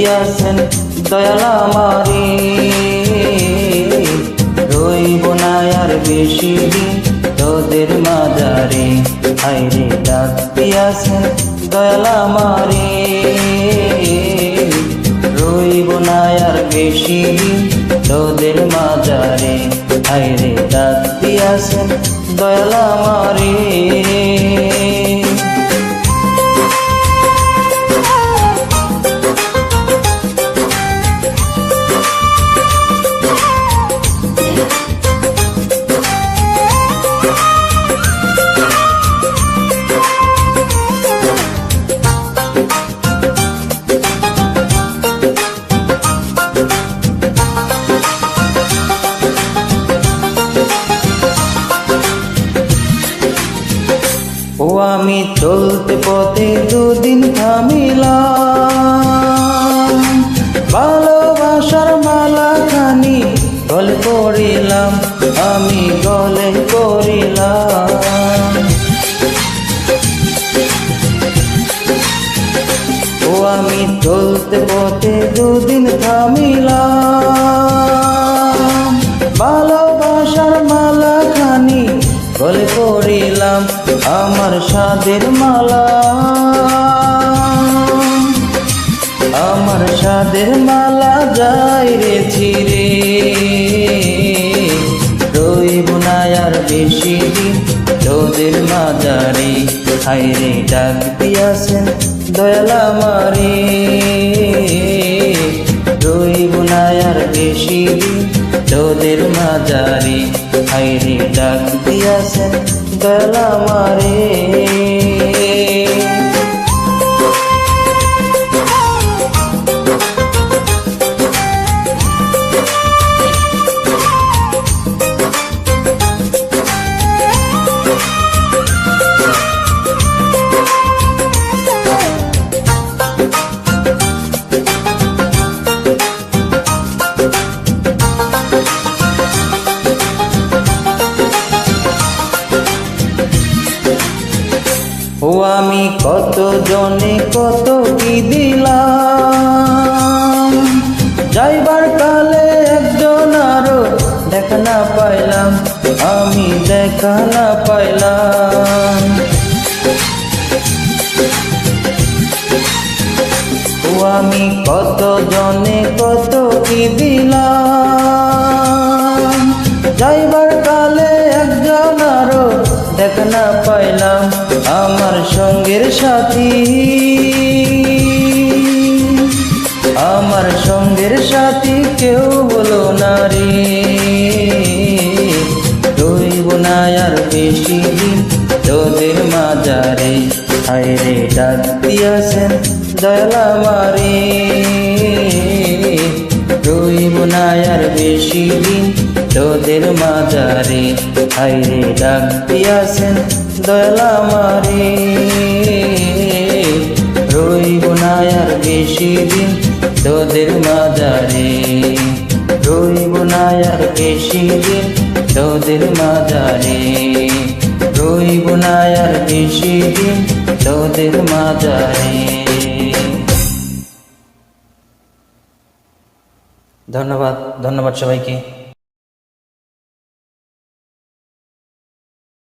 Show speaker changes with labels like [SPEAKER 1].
[SPEAKER 1] দিয়াছেন দয়াল আমারে, রইব না আর বেশি দিন তোদের মাঝারে। হায়রে ডাক দিয়াছেন দয়াল আমারে, রইব না আর বেশি দিন তোদের মাঝারে। হায়রে ডাক দিয়াছেন দয়াল আমারে। ও আমি চলতে পথে দুদিন থামিলাম, ভালোবাসার মালা খানি গলে পড়িলাম, আমি গলে পড়িলাম। ও আমি চলতে পথে দুদিন থামিলাম, ভালোবাসার মালা খানি গলে পড়িলাম, আমার সাদের মালা, আমার সাদের মালা যাই রে ছিঁড়ে, রইব না আর বেশি দিন তোদের মাঝারে। হায়রে ডাক দিয়াছেন দয়াল আমারে, রইব না আর বেশি দিন তোদের মাঝারে। হায়রে ডাক দিয়াছেন দয়াল আমারে। ও আমি কত জনে কত কি দিলাম, যাইবার কালে একজন আরো দেখা না পাইলাম, আমি দেখা না পাইলাম। ও আমি কত জনে কত কি দিলাম, যাইবার কালে একজন আরো দেখা না পাইলাম, আমার সঙ্গের সাথী, আমার সঙ্গের সাথী কেউ হলো না রে, রইব না আর বেশি দিন তোদের মাঝারে। হায়রে ডাক দিয়াছেন দয়াল আমারে, রইব না আর বেশি দিন তোদের মাঝারে। হায়রে ডাক দিয়াছেন দয়াল আমারে, রইব না আর বেশি দিন তোদের মাঝারে, রইব না আর বেশি দিন তোদের মাঝারে, রইব না আর বেশি দিন তোদের মাঝারে। ধন্যবাদ, ধন্যবাদ সবাইকে।